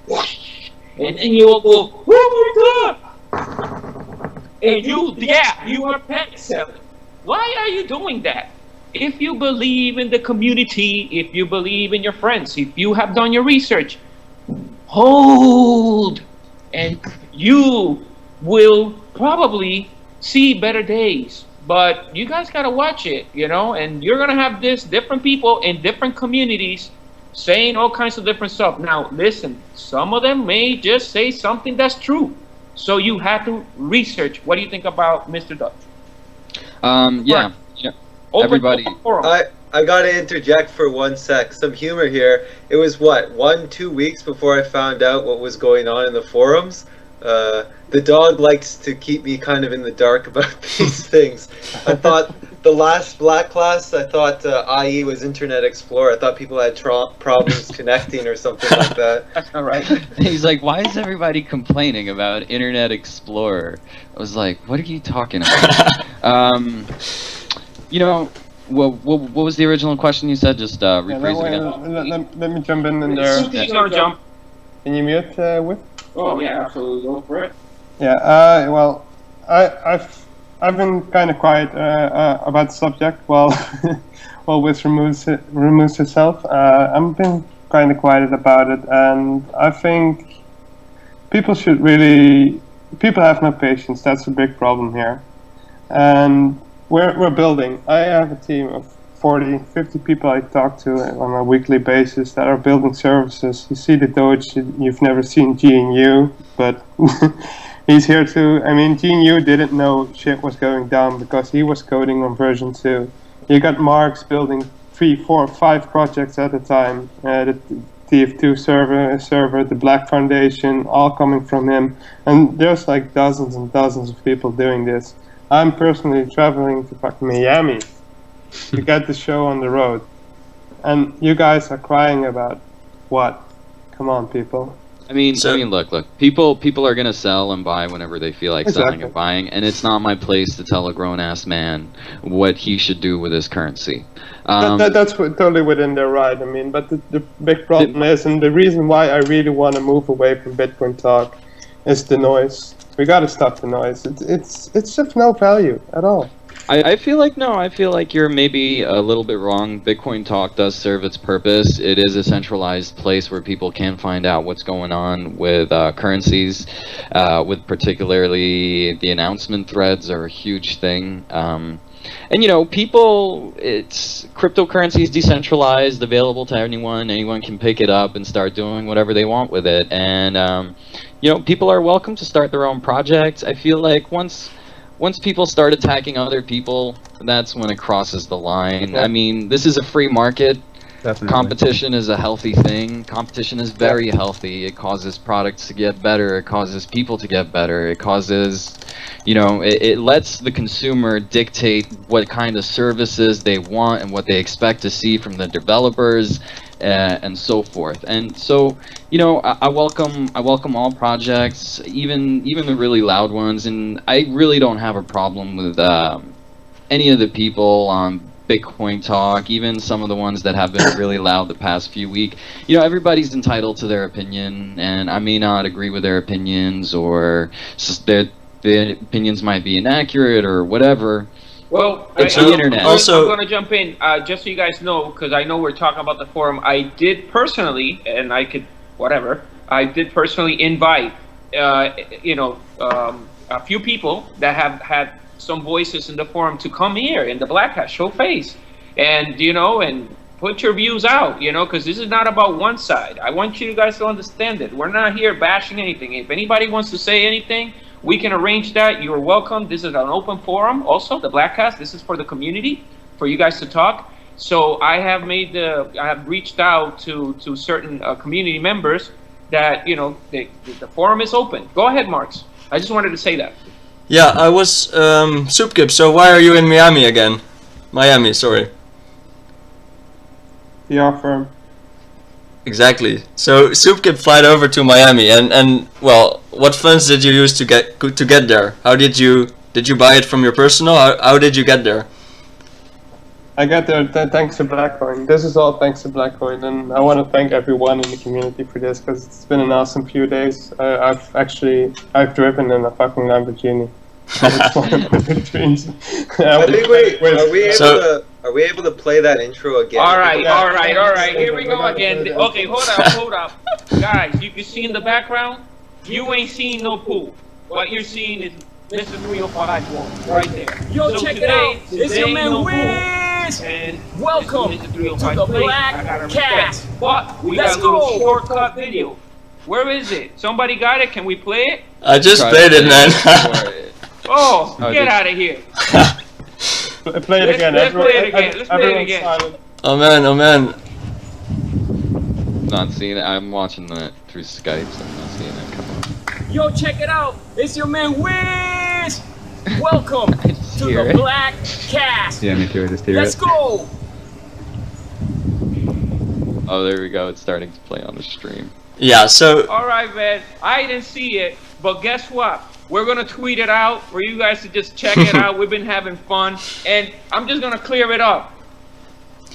and then you'll go, oh my God! And you are panic selling. Why are you doing that? If you believe in the community, if you believe in your friends, if you have done your research, hold, and you will probably see better days. But you guys gotta watch it, and you're gonna have different people in different communities saying all kinds of different stuff. Now, listen, some of them may just say something that's true. So you have to research. What do you think about Mr. Dutch? Yeah. Everybody. I gotta interject for 1 sec. Some humor here. It was what, 1-2 weeks before I found out what was going on in the forums. TheDoge likes to keep me kind of in the dark about these things. I thought the last Black class, I thought IE was Internet Explorer. I thought people had problems connecting or something like that. That's not right. He's like, why is everybody complaining about Internet Explorer? I was like, what are you talking about? What was the original question you said? Just rephrase it again. Let me jump in there. Jump. Can you mute with? Oh yeah, absolutely. Go for it. Yeah. Well, I've been kind of quiet about the subject while Wiz removes herself. I've been kind of quiet about it, and I think people have no patience. That's a big problem here. and we're building. I have a team of 40, 50 people I talk to on a weekly basis that are building services. You see TheDoge, you've never seen GNU, but he's here too. I mean, GNU didn't know shit was going down because he was coding on version 2. You got MaarX building 3, 4, 5 projects at a time. The TF2 server, the Black Foundation, all coming from him. And there's like dozens and dozens of people doing this. I'm personally traveling to fucking Miami to get the show on the road. And you guys are crying about what? Come on, people. I mean, look. People are gonna sell and buy whenever they feel like selling and buying, and it's not my place to tell a grown-ass man what he should do with his currency. That's totally within their right. I mean, but the big problem is, and the reason why I really want to move away from Bitcoin talk, is the noise. We gotta stop the noise. It's of no value at all. I feel like you're maybe a little bit wrong. Bitcoin Talk does serve its purpose. It is a centralized place where people can find out what's going on with currencies, with particularly the announcement threads are a huge thing. And you know, cryptocurrency is decentralized, available to anyone. Anyone can pick it up and start doing whatever they want with it. And you know, people are welcome to start their own projects. I feel like once people start attacking other people, that's when it crosses the line. Yeah. I mean, this is a free market. Definitely. Competition is a healthy thing. Competition is very healthy. It causes products to get better. It causes people to get better. It causes, you know, it lets the consumer dictate what kind of services they want and what they expect to see from the developers, and so forth. And so, you know, I welcome all projects, even the really loud ones, and I really don't have a problem with any of the people on Bitcoin Talk, even some of the ones that have been really loud the past few weeks. You know, everybody's entitled to their opinion, and I may not agree with their opinions, or their opinions might be inaccurate or whatever. Well, it's the internet. Also, I'm going to jump in, just so you guys know, because I know we're talking about the forum. I did personally, and I did personally invite, you know, a few people that have had some voices in the forum to come here in the BlackCast, show face, and you know, and put your views out, you know, because this is not about one side. I want you guys to understand it. We're not here bashing anything. If anybody wants to say anything, we can arrange that. You are welcome. This is an open forum. Also, the BlackCast, this is for the community, for you guys to talk. So I have reached out to certain community members that, you know, the forum is open. Go ahead, MaarX. I just wanted to say that. Yeah, I was Soepkip. So why are you in Miami again? Miami, sorry. PR firm. Exactly. So Soepkip flight over to Miami, and well, what funds did you use to get there? How did you buy it from your personal? How did you get there? I got there thanks to BlackCoin. This is all thanks to BlackCoin, and I want to thank everyone in the community for this because it's been an awesome few days. I've driven in a fucking Lamborghini. It's one of the dreams. I think are we able to play that intro again? All right. Here we go again. Okay, hold up, guys. You can see in the background. You ain't seeing no pool. What you're seeing is Mr. 305 right there. Yo, so check it out. It's your man Wiz. And welcome to the BlackCast. But we got a little shortcut video. Where is it? Somebody got it? Can we play it? I just played it, man. Oh, get out of here. Play it again. Let's play it again. Let's play it again. Silent. Oh man. Not seeing it. I'm watching that through Skype, so I'm not seeing it. Come on. Yo, check it out. It's your man Wiz. Welcome to the BlackCast. Yeah, me too. I just hear Let's go. Oh, there we go. It's starting to play on the stream. Yeah. So. All right, man. I didn't see it, but guess what? We're gonna tweet it out for you guys to just check it out. We've been having fun, and I'm just gonna clear it up.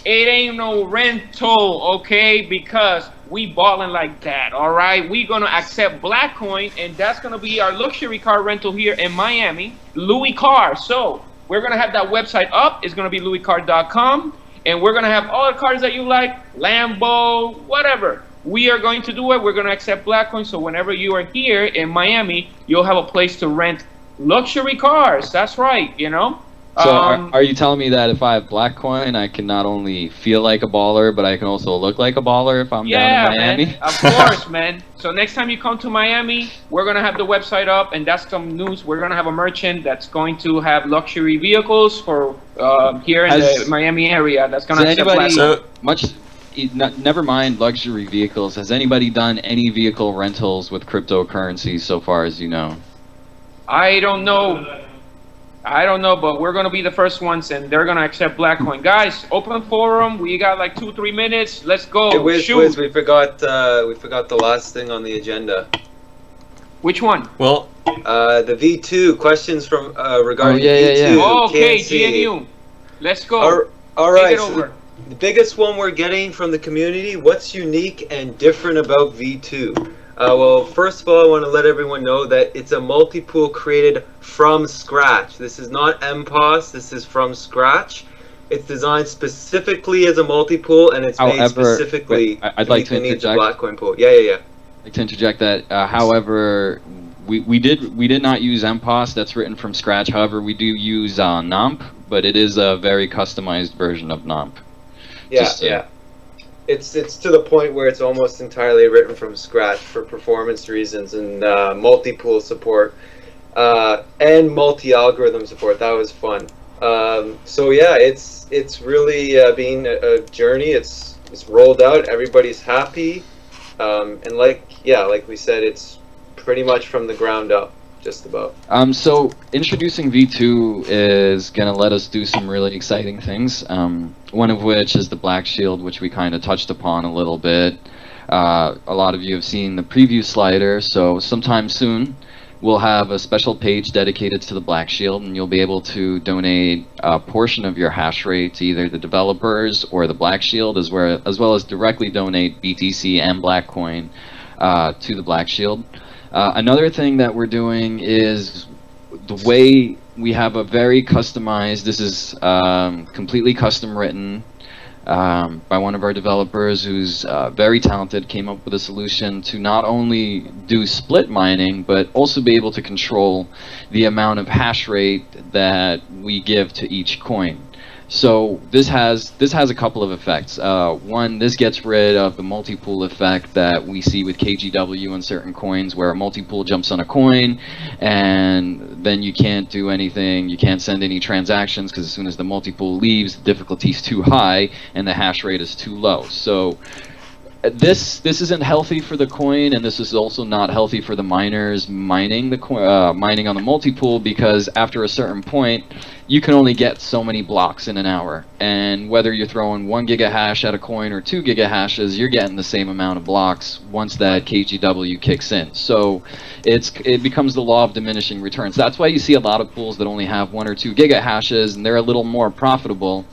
It ain't no rental, okay? Because we ballin' like that, all right? We gonna accept BlackCoin, and that's gonna be our luxury car rental here in Miami, Louis Car. So we're gonna have that website up. It's gonna be louiscar.com, and we're gonna have all the cars that you like, Lambo, whatever. We are going to do it. We're going to accept BlackCoin. So whenever you are here in Miami, you'll have a place to rent luxury cars. That's right. You know. So are you telling me that if I have black coin, I can not only feel like a baller, but I can also look like a baller if I'm down in Miami? Man, of course, man. So next time you come to Miami, we're gonna have the website up, and that's some news. We're gonna have a merchant that's going to have luxury vehicles for here in the Miami area. That's gonna accept black coin. Never mind luxury vehicles. Has anybody done any vehicle rentals with cryptocurrency so far as you know? I don't know. But we're gonna be the first ones, and they're gonna accept black coin. Guys, open forum. We got like 2-3 minutes. Let's go. Hey, Wiz, shoot. we forgot the last thing on the agenda. Which one? Well, the V2 questions from regarding V2. Oh, okay, KNC. GNU. Let's go. All right. Take it over. The biggest one we're getting from the community. What's unique and different about V2? Well, first of all, I want to let everyone know that it's a multi-pool created from scratch. This is not MPOS, this is from scratch. It's designed specifically as a multi-pool, and it's made specifically I'd like to meet the interject. Blackcoin pool. Yeah. I'd like to interject that, however, we did not use MPOS, that's written from scratch. However, we do use NOMP, but it is a very customized version of NOMP. Yeah. It's to the point where it's almost entirely written from scratch for performance reasons and multi-pool support and multi-algorithm support. That was fun. So yeah, it's really been a journey. It's rolled out. Everybody's happy, and like we said, it's pretty much from the ground up. Just about. So introducing V2 is gonna let us do some really exciting things. One of which is the Black Shield, which we kind of touched upon a little bit. A lot of you have seen the preview slider, so sometime soon we'll have a special page dedicated to the Black Shield, and you'll be able to donate a portion of your hash rate to either the developers or the Black Shield, as well as directly donate BTC and Blackcoin to the Black Shield. Another thing that we're doing is the way we have a very customized, this is completely custom written by one of our developers who's very talented, came up with a solution to not only do split mining, but also be able to control the amount of hash rate that we give to each coin. So this has a couple of effects. One, this gets rid of the multi-pool effect that we see with KGW and certain coins, where a multi-pool jumps on a coin and then you can't do anything, you can't send any transactions, because as soon as the multi-pool leaves, the difficulty is too high and the hash rate is too low. So this isn't healthy for the coin, and this is also not healthy for the miners mining the mining on the multi-pool, because after a certain point you can only get so many blocks in an hour, and whether you're throwing 1 gigahash at a coin or 2 gigahashes, you're getting the same amount of blocks once that KGW kicks in. So it becomes the law of diminishing returns. That's why you see a lot of pools that only have 1 or 2 gigahashes, and they're a little more profitable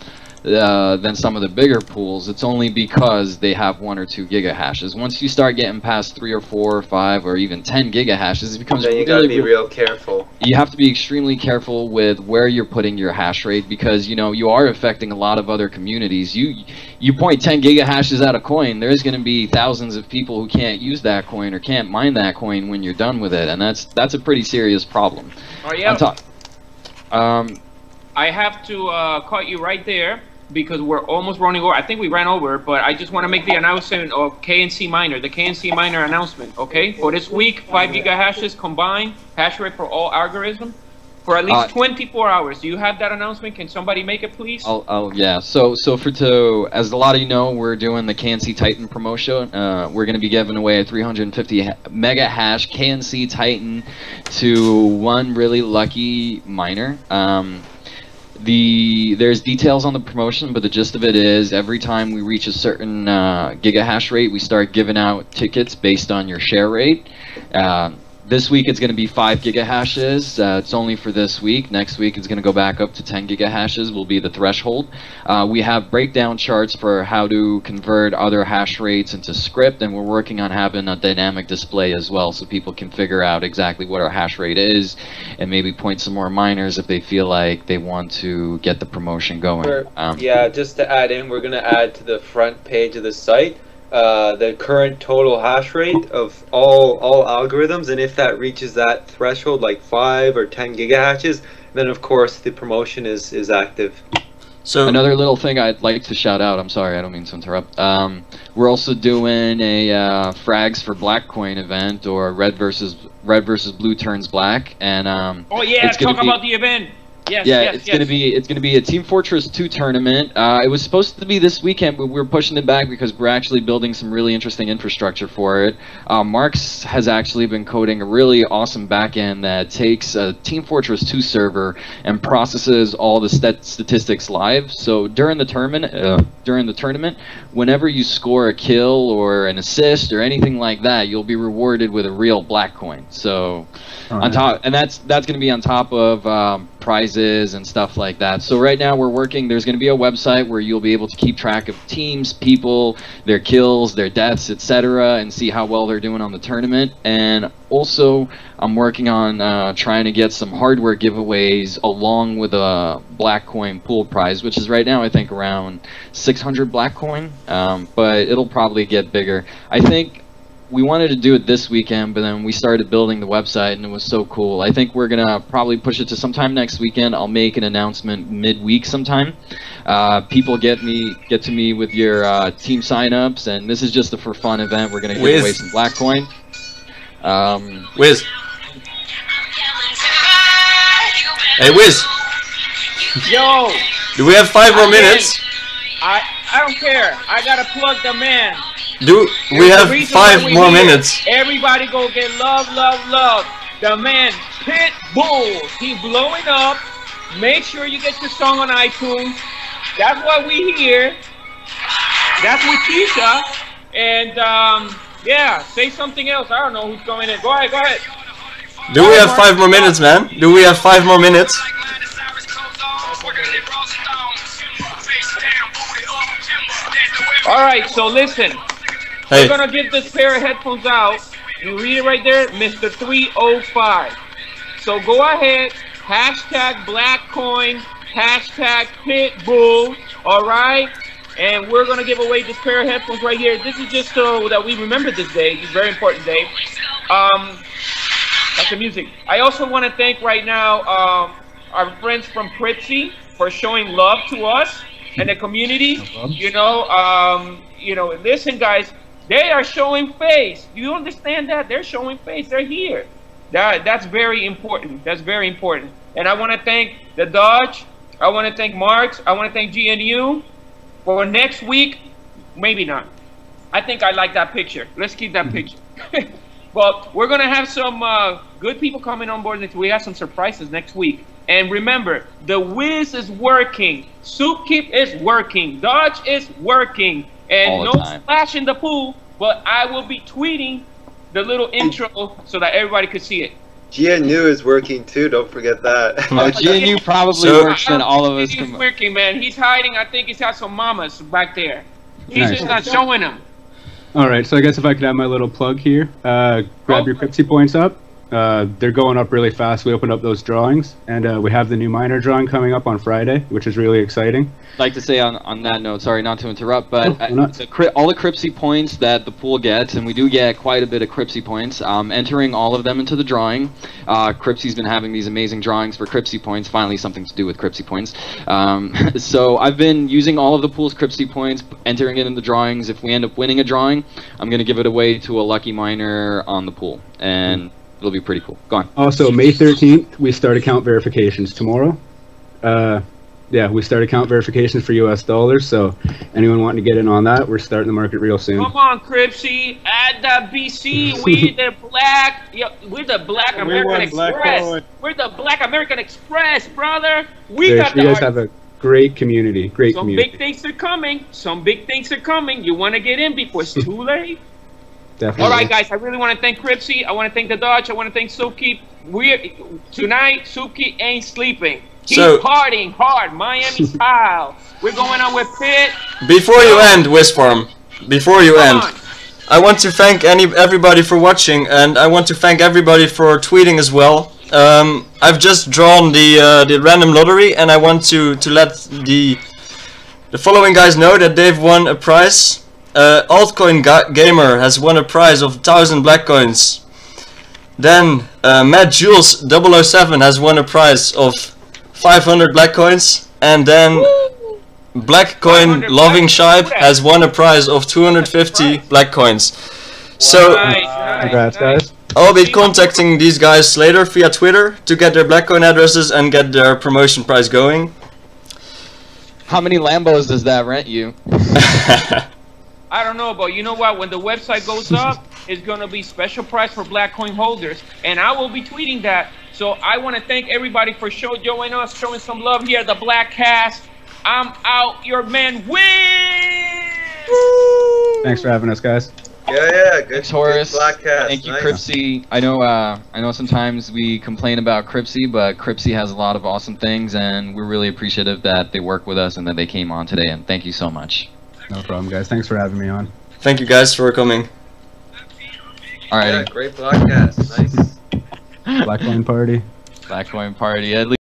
than some of the bigger pools. It's only because they have 1 or 2 gigahashes. Once you start getting past 3 or 4 or 5 or even 10 gigahashes, it becomes then you gotta be real careful. You have to be extremely careful with where you're putting your hash rate, because you are affecting a lot of other communities. You point 10 gigahashes at a coin, there's going to be thousands of people who can't use that coin or can't mine that coin when you're done with it, and that's a pretty serious problem. Oh yeah. I have to cut you right there, because we're almost running over. I think we ran over, but I just want to make the announcement of KNC Miner, the KNC Miner announcement, okay? For this week, 5 gigahashes combined, hash rate for all algorithm, for at least 24 hours. Do you have that announcement? Can somebody make it, please? Yeah. So as a lot of you know, we're doing the KNC Titan promotion. We're going to be giving away a 350 mega hash KNC Titan to one really lucky miner. There's details on the promotion, but the gist of it is every time we reach a certain gigahash rate, we start giving out tickets based on your share rate. This week it's going to be 5 gigahashes. It's only for this week. Next week it's going to go back up to 10 gigahashes will be the threshold. We have breakdown charts for how to convert other hash rates into script, and we're working on having a dynamic display as well, so people can figure out exactly what our hash rate is and maybe point some more miners if they feel like they want to get the promotion going. Yeah, just to add in, we're going to add to the front page of the site the current total hash rate of all algorithms, and if that reaches that threshold, like 5 or 10 gigahashes, then of course the promotion is active. So another little thing I'd like to shout out. I'm sorry, I don't mean to interrupt. We're also doing a frags for black coin event, or red versus blue turns black, and oh yeah, talk about the event. Yes, yeah, it's gonna be a Team Fortress 2 tournament. It was supposed to be this weekend, but we're pushing it back because we're actually building some really interesting infrastructure for it. MaarX has actually been coding a really awesome backend that takes a Team Fortress 2 server and processes all the statistics live. So during the tournament, whenever you score a kill or an assist or anything like that, you'll be rewarded with a real black coin. So on top, and that's gonna be on top of prizes and stuff like that. So right now we're working, there's going to be a website where you'll be able to keep track of teams, people, their kills, their deaths, etc., and see how well they're doing on the tournament. And also I'm working on trying to get some hardware giveaways along with a black coin pool prize, which is right now I think around 600 black coin, but it'll probably get bigger. I think we wanted to do it this weekend, but then we started building the website and it was so cool. I think we're gonna probably push it to sometime next weekend. I'll make an announcement midweek sometime. People get to me with your team signups, and this is just a for fun event. We're gonna give away some black coin. Wiz. Hey Wiz. Yo. Do we have 5 more minutes? I don't care. I gotta plug the man. We have 5 more minutes. Everybody go get love. The man, Pitbull. He blowing up. Make sure you get your song on iTunes. That's what we hear. That's with Keisha. And yeah, say something else. I don't know who's coming in. Go ahead. Do we have 5 more minutes, man? Do we have 5 more minutes? Alright, so listen. Hey. We're gonna give this pair of headphones out. You read it right there, Mr. 305. So go ahead, hashtag BlackCoin, hashtag Pitbull, alright? And we're gonna give away this pair of headphones right here. This is just so that we remember this day. It's a very important day. That's the music. I also want to thank right now our friends from Cryptsy for showing love to us and the community. You know, listen guys, they are showing face. Do you understand that? They're showing face. They're here. That's very important. That's very important. And I want to thank TheDoge. I want to thank MaarX. I want to thank GNU. For next week, maybe not. I think I like that picture. Let's keep that picture. But we're going to have some good people coming on board next week. We have some surprises next week. And remember, the Wiz is working. Soepkip is working. Doge is working. And no splash in the pool, but I will be tweeting the little intro so that everybody could see it. GNU is working too, don't forget that. Oh, GNU probably works than all of us. He's working, man. He's hiding. I think he's got some mamas back there. He's just not showing them. Alright, so I guess if I could have my little plug here. Grab your Cryptsy points up. They're going up really fast. We opened up those drawings, and we have the new miner drawing coming up on Friday, which is really exciting. I'd like to say on that note, sorry not to interrupt, but all the Cryptsy points that the pool gets, and we do get quite a bit of Cryptsy points, entering all of them into the drawing. Cryptsy's been having these amazing drawings for Cryptsy points, finally something to do with Cryptsy points. So I've been using all of the pool's Cryptsy points, entering it in the drawings. If we end up winning a drawing, I'm going to give it away to a lucky miner on the pool, and it'll be pretty cool. Go on. Also, May 13th, we start account verifications tomorrow. Yeah, we start account verifications for US dollars, so anyone wanting to get in on that, we're starting the market real soon. Come on, Cryptsy, add the BC, we're the Black American Express. We're the Black American Express, brother. You guys have a great community, Some big things are coming. Some big things are coming. You want to get in before it's too late. Definitely. All right, guys, I really want to thank Cryptsy. I want to thank TheDoge. I want to thank Soepkip. Tonight, Soepkip ain't sleeping. He's partying hard, Miami style. We're going on with Pit. Before you end, Wisform, I want to thank everybody for watching, and I want to thank everybody for tweeting as well. I've just drawn the random lottery, and I want to let the following guys know that they've won a prize. Altcoin Gamer has won a prize of 1,000 black coins. Then Matt Jules 007 has won a prize of 500 black coins. And then Black Coin Loving Shipe has won a prize of 250 black coins. So Congrats, guys. I'll be contacting these guys later via Twitter to get their black coin addresses and get their promotion prize going. How many Lambos does that rent you? I don't know, but you know what? When the website goes up, it's gonna be special price for black coin holders, and I will be tweeting that. So I want to thank everybody for joining us, showing some love here at the BlackCast. I'm out. Your man wins. Thanks for having us, guys. Yeah, good. Thanks, Horus. Good BlackCast. Thank you, Nice. Cryptsy. I know sometimes we complain about Cryptsy, but Cryptsy has a lot of awesome things, and we're really appreciative that they work with us and that they came on today. And thank you so much. No problem, guys. Thanks for having me on. Thank you guys for coming. All right. Yeah, great BlackCast. Nice. Black Coin Party. Black Coin Party. At least